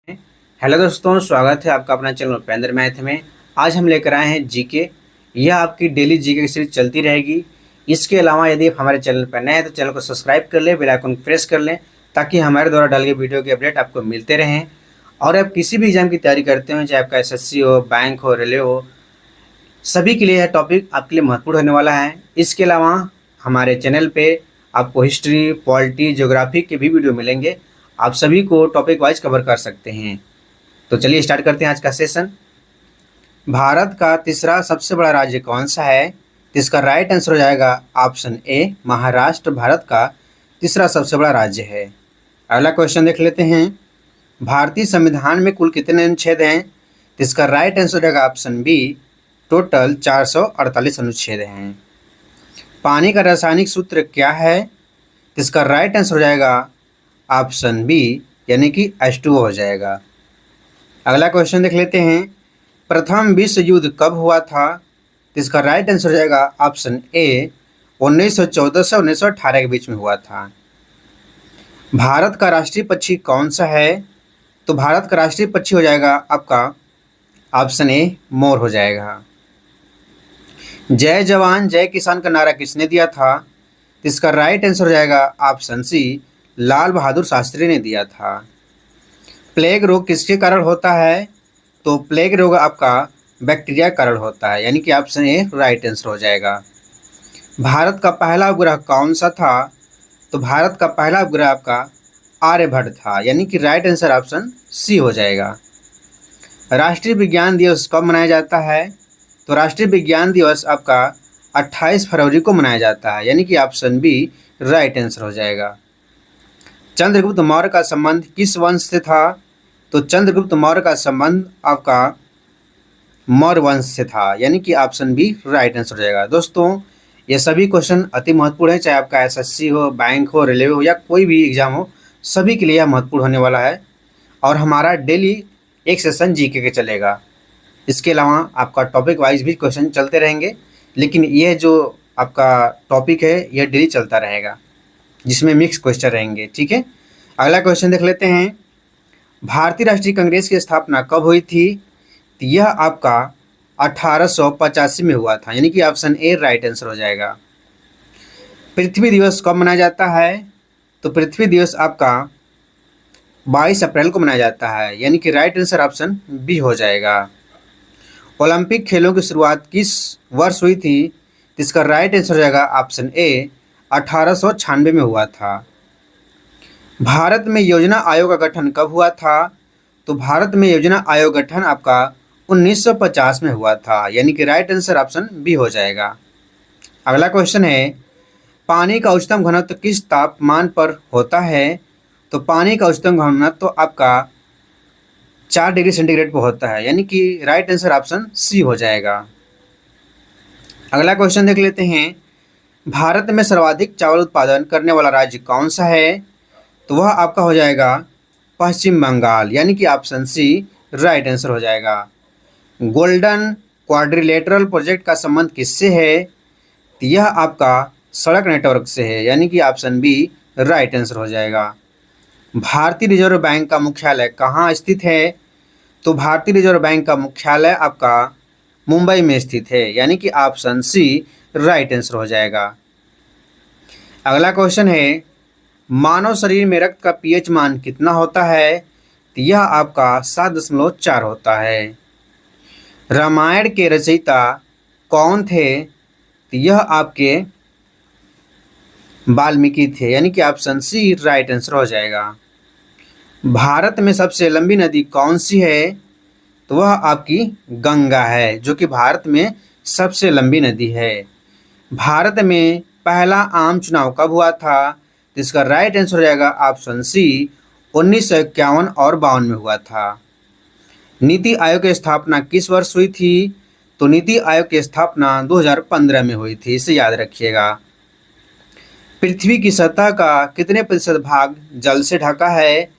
Hello दोस्तों, स्वागत है आपका अपना चैनल उपेंद्र मैथ में। आज हम लेकर आए हैं जीके। यह आपकी डेली जीके की सीरीज चलती रहेगी। इसके अलावा यदि आप हमारे चैनल पर नए हैं तो चैनल को सब्सक्राइब कर लें, बेल आइकन को प्रेस कर लें ताकि हमारे द्वारा डाले गए वीडियो के अपडेट आपको मिलते रहें। और आप किसी भी एग्जाम की तैयारी करते हो, चाहे आपका एसएससी हो, बैंक हो, रेलवे हो, सभी के लिए यह टॉपिक आपके लिए महत्वपूर्ण होने वाला है। इसके अलावा हमारे चैनल पे आपको हिस्ट्री, पॉलिटी, ज्योग्राफी के भी वीडियो मिलेंगे। आप सभी को टॉपिक वाइज कवर कर सकते हैं। तो चलिए स्टार्ट करते हैं आज का सेशन। भारत का तीसरा सबसे बड़ा राज्य कौन सा है? तो इसका राइट आंसर हो जाएगा ऑप्शन ए, महाराष्ट्र भारत का तीसरा सबसे बड़ा राज्य है। अगला क्वेश्चन देख लेते हैं। भारतीय संविधान में कुल कितने अनुच्छेद हैं? तो इसका राइट आंसर हो जाएगा ऑप्शन बी, टोटल 448 अनुच्छेद हैं। पानी का रासायनिक सूत्र क्या है? तो इसका राइट आंसर हो जाएगा ऑप्शन बी, यानी कि H2O हो जाएगा। अगला क्वेश्चन देख लेते हैं। प्रथम विश्व युद्ध कब हुआ था? तो इसका राइट आंसर हो जाएगा ऑप्शन ए, 1914 से 1918 के बीच में हुआ था। भारत का राष्ट्रीय पक्षी कौन सा है? तो भारत का राष्ट्रीय पक्षी हो जाएगा आपका ऑप्शन ए, मोर हो जाएगा। जय जवान जय किसान का नारा किसने दिया था? तो इसका राइट आंसर हो जाएगा ऑप्शन सी, लाल बहादुर शास्त्री ने दिया था। प्लेग रोग किसके कारण होता है? तो प्लेग रोग आपका बैक्टीरिया कारण होता है, यानी कि ऑप्शन ए राइट आंसर हो जाएगा। भारत का पहला उपग्रह कौन सा था? तो भारत का पहला उपग्रह आपका आर्यभट्ट था, यानी कि राइट आंसर ऑप्शन सी हो जाएगा। राष्ट्रीय विज्ञान दिवस कब मनाया जाता है? तो राष्ट्रीय विज्ञान दिवस आपका 28 फरवरी को मनाया जाता है, यानी कि ऑप्शन बी राइट आंसर हो जाएगा। चंद्रगुप्त मौर्य का संबंध किस वंश से था? तो चंद्रगुप्त मौर्य का संबंध आपका मौर्य वंश से था, यानी कि ऑप्शन बी राइट आंसर हो जाएगा। दोस्तों, ये सभी क्वेश्चन अति महत्वपूर्ण है, चाहे आपका एसएससी हो, बैंक हो, रेलवे हो या कोई भी एग्जाम हो, सभी के लिए यह महत्वपूर्ण होने वाला है। और हमारा डेली एक सेशन जीके के चलेगा। इसके अलावा आपका टॉपिक वाइज भी क्वेश्चन चलते रहेंगे, लेकिन यह जो आपका टॉपिक है यह डेली चलता रहेगा, जिसमें मिक्स क्वेश्चन रहेंगे। ठीक है, अगला क्वेश्चन देख लेते हैं। भारतीय राष्ट्रीय कांग्रेस की स्थापना कब हुई थी? तो यह आपका 1885 में हुआ था, यानी कि ऑप्शन ए राइट आंसर हो जाएगा। पृथ्वी दिवस कब मनाया जाता है? तो पृथ्वी दिवस आपका 22 अप्रैल को मनाया जाता है, यानी कि राइट आंसर ऑप्शन बी हो जाएगा। ओलंपिक खेलों की शुरुआत किस वर्ष हुई थी? तो इसका राइट आंसर हो जाएगा ऑप्शन ए, 1896 में हुआ था। भारत में योजना आयोग का गठन कब हुआ था? तो भारत में योजना आयोग गठन आपका 1950 में हुआ था, यानी कि राइट आंसर ऑप्शन बी हो जाएगा। अगला क्वेश्चन है। पानी का उच्चतम घनत्व किस तापमान पर होता है? तो पानी का उच्चतम घनत्व आपका 4 डिग्री सेंटीग्रेड पर होता है, यानी कि राइट आंसर ऑप्शन सी हो जाएगा। अगला क्वेश्चन देख लेते हैं। भारत में सर्वाधिक चावल उत्पादन करने वाला राज्य कौन सा है? तो वह आपका हो जाएगा पश्चिम बंगाल, यानी कि ऑप्शन सी राइट आंसर हो जाएगा। गोल्डन क्वाड्रिलेटरल प्रोजेक्ट का संबंध किससे है? तो यह आपका सड़क नेटवर्क से है, यानी कि ऑप्शन बी राइट आंसर हो जाएगा। भारतीय रिजर्व बैंक का मुख्यालय कहाँ स्थित है? तो भारतीय रिजर्व बैंक का मुख्यालय आपका मुंबई में स्थित है, यानी कि ऑप्शन सी राइट आंसर हो जाएगा। अगला क्वेश्चन है। मानव शरीर में रक्त का पीएच मान कितना होता है? तो यह आपका 7.4 होता है। रामायण के रचयिता कौन थे? तो यह आपके वाल्मीकि थे, यानी कि ऑप्शन सी राइट आंसर हो जाएगा। भारत में सबसे लंबी नदी कौन सी है? तो वह आपकी गंगा है, जो कि भारत में सबसे लंबी नदी है। भारत में पहला आम चुनाव कब हुआ था? तो इसका राइट आंसर हो जाएगा ऑप्शन सी, 1951 और 52 में हुआ था। नीति आयोग की स्थापना किस वर्ष हुई थी? तो नीति आयोग की स्थापना 2015 में हुई थी, इसे याद रखिएगा। पृथ्वी की सतह का कितने प्रतिशत भाग जल से ढका है?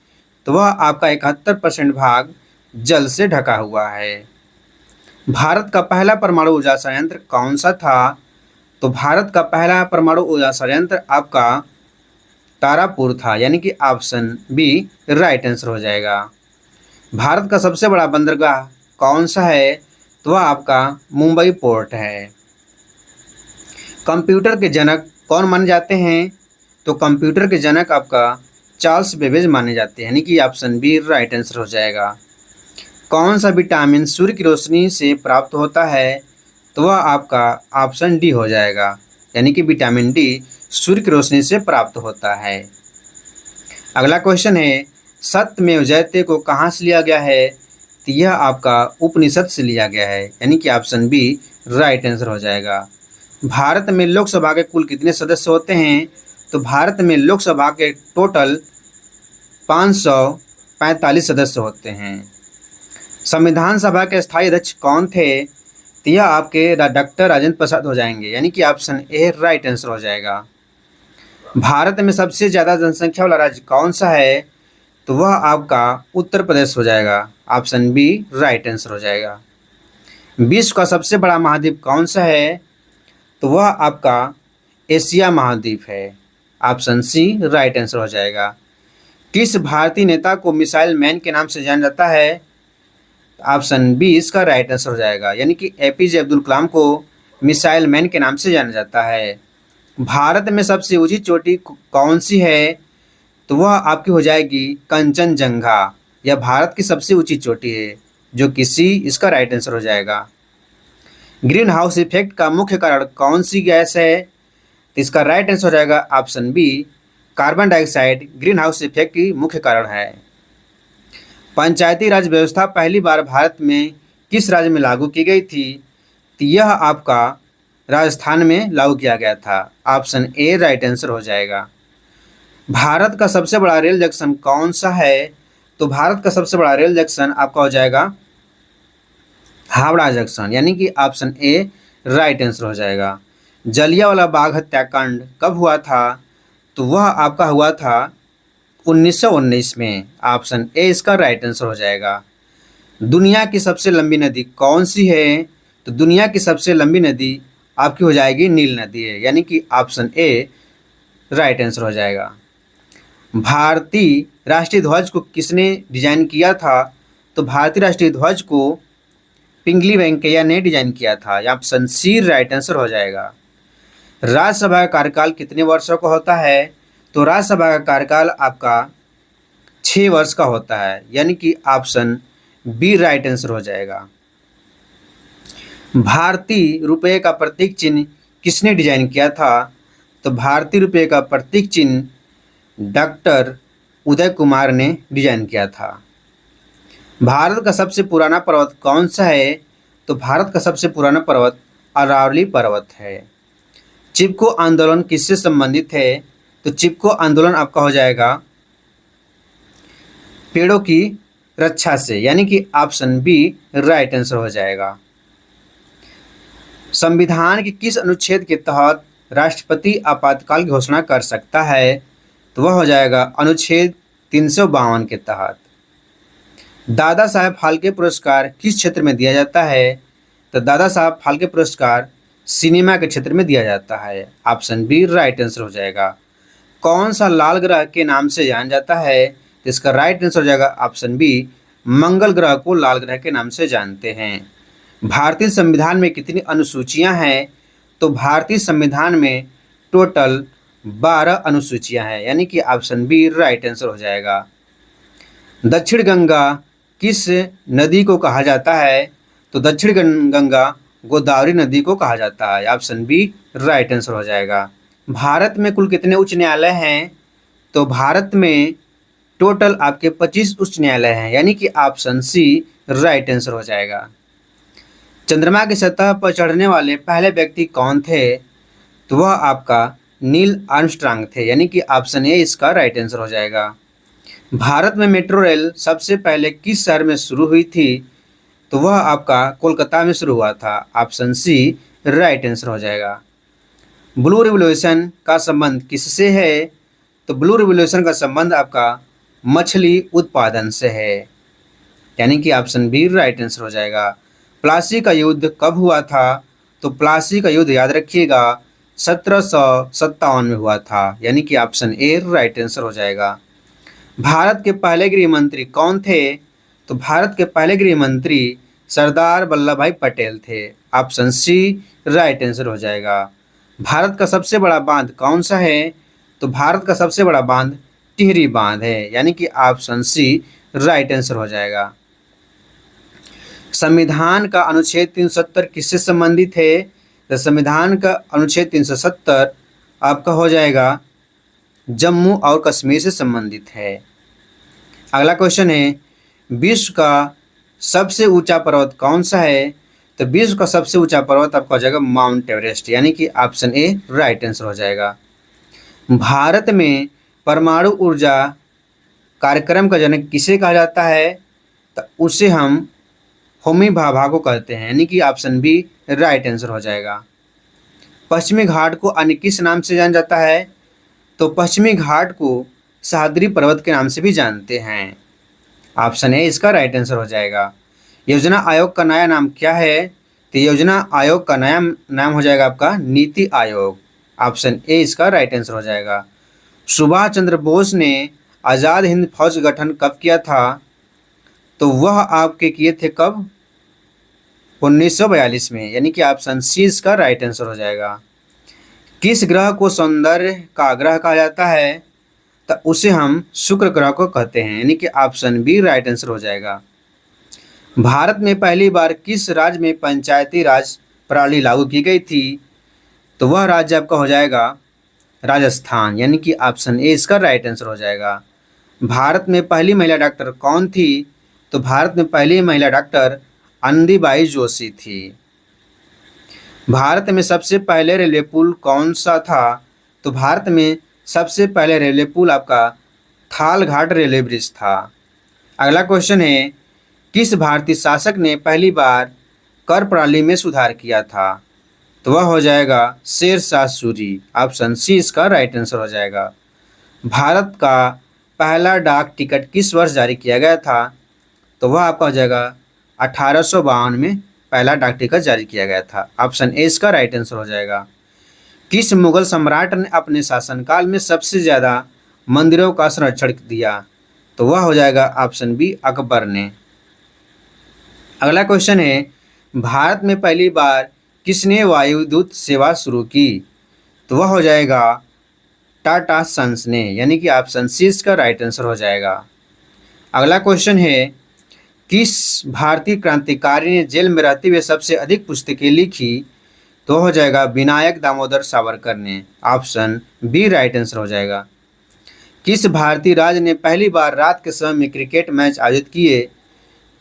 तो वह आपका 71% भाग जल से ढका हुआ है। भारत का पहला परमाणु ऊर्जा संयंत्र कौन सा था? तो भारत का पहला परमाणु ऊर्जा संयंत्र आपका तारापुर था, यानी कि ऑप्शन बी राइट आंसर हो जाएगा। भारत का सबसे बड़ा बंदरगाह कौन सा है? तो वह आपका मुंबई पोर्ट है। कंप्यूटर के जनक कौन माने जाते हैं? तो कंप्यूटर के जनक आपका चार्ल्स बेबेज माने जाते हैं, यानी कि ऑप्शन बी राइट आंसर हो जाएगा। कौन सा विटामिन सूर्य की रोशनी से प्राप्त होता है? तो वह आपका ऑप्शन डी हो जाएगा, यानी कि विटामिन डी सूर्य की रोशनी से प्राप्त होता है। अगला क्वेश्चन है, सत्यमेव जयते को कहाँ से लिया गया है? तो यह आपका उपनिषद से लिया गया है, यानी कि ऑप्शन बी राइट आंसर हो जाएगा। भारत में लोकसभा के कुल कितने सदस्य होते हैं? तो भारत में लोकसभा के टोटल 545 सदस्य होते हैं। संविधान सभा के स्थायी अध्यक्ष कौन थे? तो यह आपके डॉक्टर राजेंद्र प्रसाद हो जाएंगे, यानी कि ऑप्शन ए राइट आंसर हो जाएगा। भारत में सबसे ज़्यादा जनसंख्या वाला राज्य कौन सा है? तो वह आपका उत्तर प्रदेश हो जाएगा, ऑप्शन बी राइट आंसर हो जाएगा। विश्व का सबसे बड़ा महाद्वीप कौन सा है? तो वह आपका एशिया महाद्वीप है, ऑप्शन सी राइट आंसर हो जाएगा। किस भारतीय नेता को मिसाइल मैन के नाम से जाना जाता है? ऑप्शन बी इसका राइट आंसर हो जाएगा, यानी कि एपीजे अब्दुल कलाम को मिसाइल मैन के नाम से जाना जाता है। भारत में सबसे ऊंची चोटी कौन सी है? तो वह आपकी हो जाएगी कंचनजंगा। यह भारत की सबसे ऊंची चोटी है, जो कि सी इसका राइट आंसर हो जाएगा। ग्रीन हाउस इफेक्ट का मुख्य कारण कौन सी गैस है? तो इसका राइट आंसर हो जाएगा option B carbon dioxide green house effect की मुख्य कारण है। पंचायती राज व्यवस्था पहली बार भारत में किस राज्य में लागू की गई थी? तो यह आपका राजस्थान में लागू किया गया था, ऑप्शन ए राइट आंसर हो जाएगा। भारत का सबसे बड़ा रेल जंक्शन कौन सा है? तो भारत का सबसे बड़ा रेल जंक्शन आपका हो जाएगा हावड़ा जंक्शन, यानी कि ऑप्शन ए राइट आंसर हो जाएगा। जलियांवाला बाग हत्याकांड कब हुआ था? तो वह आपका हुआ था 1919 में, ऑप्शन ए इसका राइट आंसर हो जाएगा। दुनिया की सबसे लंबी नदी कौन सी है? तो दुनिया की सबसे लंबी नदी आपकी हो जाएगी नील नदी है, यानी कि ऑप्शन ए राइट आंसर हो जाएगा। भारतीय राष्ट्रीय ध्वज को किसने डिजाइन किया था? तो भारतीय राष्ट्रीय ध्वज को पिंगली वेंकैया ने डिजाइन किया था, ऑप्शन सी राइट आंसर हो जाएगा। राज्यसभा का कार्यकाल कितने वर्षों का होता है? तो राज्यसभा का कार्यकाल आपका 6 वर्ष का होता है, यानी कि ऑप्शन बी राइट आंसर हो जाएगा। भारतीय रुपये का प्रतीक चिन्ह किसने डिजाइन किया था? तो भारतीय रुपये का प्रतीक चिन्ह डॉक्टर उदय कुमार ने डिजाइन किया था। भारत का सबसे पुराना पर्वत कौन सा है? तो भारत का सबसे पुराना पर्वत अरावली पर्वत है। चिपको आंदोलन किससे संबंधित है? तो चिपको आंदोलन आपका हो जाएगा पेड़ों की रक्षा से, यानी कि ऑप्शन बी राइट आंसर हो जाएगा। संविधान के किस अनुच्छेद के तहत राष्ट्रपति आपातकाल की घोषणा कर सकता है? तो वह हो जाएगा अनुच्छेद 352 के तहत। दादा साहेब फाल्के पुरस्कार किस क्षेत्र में दिया जाता है? तो दादा साहब फाल्के पुरस्कार सिनेमा के क्षेत्र में दिया जाता है, ऑप्शन बी राइट आंसर हो जाएगा। कौन सा लाल ग्रह के नाम से जाना जाता है? तो इसका राइट आंसर हो जाएगा ऑप्शन बी मंगल ग्रह को लाल ग्रह के नाम से जानते हैं। भारतीय संविधान में कितनी अनुसूचियां हैं? तो भारतीय संविधान में टोटल 12 अनुसूचियां हैं, यानी कि ऑप्शन बी राइट आंसर हो जाएगा। दक्षिण गंगा किस नदी को कहा जाता है? तो दक्षिण गंगा गोदावरी नदी को कहा जाता है, ऑप्शन बी राइट आंसर हो जाएगा। भारत में कुल कितने उच्च न्यायालय हैं? तो भारत में टोटल आपके 25 उच्च न्यायालय हैं, यानी कि ऑप्शन सी राइट आंसर हो जाएगा। चंद्रमा की सतह पर चढ़ने वाले पहले व्यक्ति कौन थे? तो वह आपका नील आर्मस्ट्रांग थे, यानी कि ऑप्शन ए इसका राइट आंसर हो जाएगा। भारत में मेट्रो रेल सबसे पहले किस शहर में शुरू हुई थी? तो वह आपका कोलकाता में शुरू हुआ था, ऑप्शन सी राइट आंसर हो जाएगा। ब्लू रिवॉल्यूशन का संबंध किससे है? तो ब्लू रिवॉल्यूशन का संबंध आपका मछली उत्पादन से है, यानी कि ऑप्शन बी राइट आंसर हो जाएगा। प्लासी का युद्ध कब हुआ था? तो प्लासी का युद्ध याद रखिएगा 1757 में हुआ था, यानी कि ऑप्शन ए राइट आंसर हो जाएगा। भारत के पहले गृह मंत्री कौन थे? तो भारत के पहले गृह मंत्री सरदार वल्लभ भाई पटेल थे। ऑप्शन सी राइट आंसर हो जाएगा। भारत का सबसे बड़ा बांध कौन सा है? तो भारत का सबसे बड़ा बांध टिहरी बांध है, यानी कि ऑप्शन सी राइट आंसर हो जाएगा। संविधान का अनुच्छेद 370 किससे संबंधित है? तो संविधान का अनुच्छेद 370 आपका हो जाएगा जम्मू और कश्मीर से संबंधित है। अगला क्वेश्चन है, विश्व का सबसे ऊंचा पर्वत कौन सा है? तो विश्व का सबसे ऊंचा पर्वत आपका हो जाएगा माउंट एवरेस्ट, यानी कि ऑप्शन ए राइट आंसर हो जाएगा। भारत में परमाणु ऊर्जा कार्यक्रम का जनक किसे कहा जाता है? तो उसे हम होमी भाभा को कहते हैं, यानी कि ऑप्शन बी राइट आंसर हो जाएगा। पश्चिमी घाट को अन्य किस नाम से जाना जाता है? तो पश्चिमी घाट को सह्याद्री पर्वत के नाम से भी जानते हैं। ऑप्शन ए इसका राइट आंसर हो जाएगा। योजना आयोग का नया नाम क्या है? तो योजना आयोग का नया नाम हो जाएगा आपका नीति आयोग। ऑप्शन ए इसका राइट आंसर हो जाएगा। सुभाष चंद्र बोस ने आज़ाद हिंद फौज गठन कब किया था? तो वह आपके किए थे कब? 1942 में, यानी कि ऑप्शन सी इसका राइट आंसर हो जाएगा। किस ग्रह को सौंदर्य का ग्रह कहा जाता है? तो उसे हम शुक्र ग्रह को कहते हैं, यानी कि ऑप्शन बी राइट आंसर हो जाएगा। भारत में पहली बार किस राज्य में पंचायती राज प्रणाली लागू की गई थी? तो वह राज्य आपका हो जाएगा राजस्थान, यानी कि ऑप्शन ए इसका राइट आंसर हो जाएगा। भारत में पहली महिला डॉक्टर कौन थी? तो भारत में पहली महिला डॉक्टर आनंदीबाई जोशी थी। भारत में सबसे पहले रेलवे पुल कौन सा था? तो भारत में सबसे पहले रेलवे पुल आपका थालघाट रेलवे ब्रिज था। अगला क्वेश्चन है, किस भारतीय शासक ने पहली बार कर प्रणाली में सुधार किया था? तो वह हो जाएगा शेरशाह सूरी। ऑप्शन सी इसका राइट आंसर हो जाएगा। भारत का पहला डाक टिकट किस वर्ष जारी किया गया था? तो वह आपका हो जाएगा 1852 में पहला डाक टिकट जारी किया गया था। ऑप्शन ए इसका राइट आंसर हो जाएगा। किस मुगल सम्राट ने अपने शासनकाल में सबसे ज़्यादा मंदिरों का संरक्षण दिया? तो वह हो जाएगा ऑप्शन बी अकबर ने। अगला क्वेश्चन है, भारत में पहली बार किसने वायुदूत सेवा शुरू की? तो वह हो जाएगा टाटा सन्स ने, यानी कि ऑप्शन सी इसका राइट आंसर हो जाएगा। अगला क्वेश्चन है, किस भारतीय क्रांतिकारी ने जेल में रहते हुए सबसे अधिक पुस्तकें लिखी? तो हो जाएगा विनायक दामोदर सावरकर ने। ऑप्शन बी राइट आंसर हो जाएगा। किस भारतीय राज्य ने पहली बार रात के समय में क्रिकेट मैच आयोजित किए?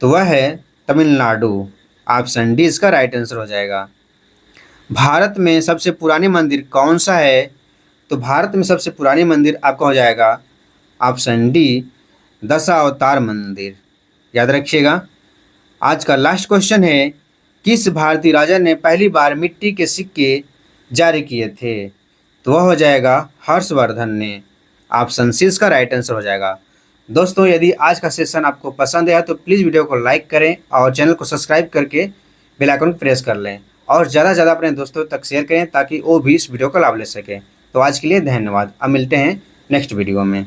तो वह है तमिलनाडु। ऑप्शन डी इसका राइट आंसर हो जाएगा। भारत में सबसे पुरानी मंदिर कौन सा है? तो भारत में सबसे पुरानी मंदिर आपका हो जाएगा ऑप्शन डी दशावतार मंदिर। याद रखिएगा। आज का लास्ट क्वेश्चन है, किस भारतीय राजा ने पहली बार मिट्टी के सिक्के जारी किए थे? तो वह हो जाएगा हर्षवर्धन ने। ऑप्शन सी इसका राइट आंसर हो जाएगा। दोस्तों, यदि आज का सेशन आपको पसंद आया तो प्लीज़ वीडियो को लाइक करें और चैनल को सब्सक्राइब करके बेल आइकन प्रेस कर लें और ज़्यादा से ज़्यादा अपने दोस्तों तक शेयर करें ताकि वो भी इस वीडियो का लाभ ले सकें। तो आज के लिए धन्यवाद। अब मिलते हैं नेक्स्ट वीडियो में।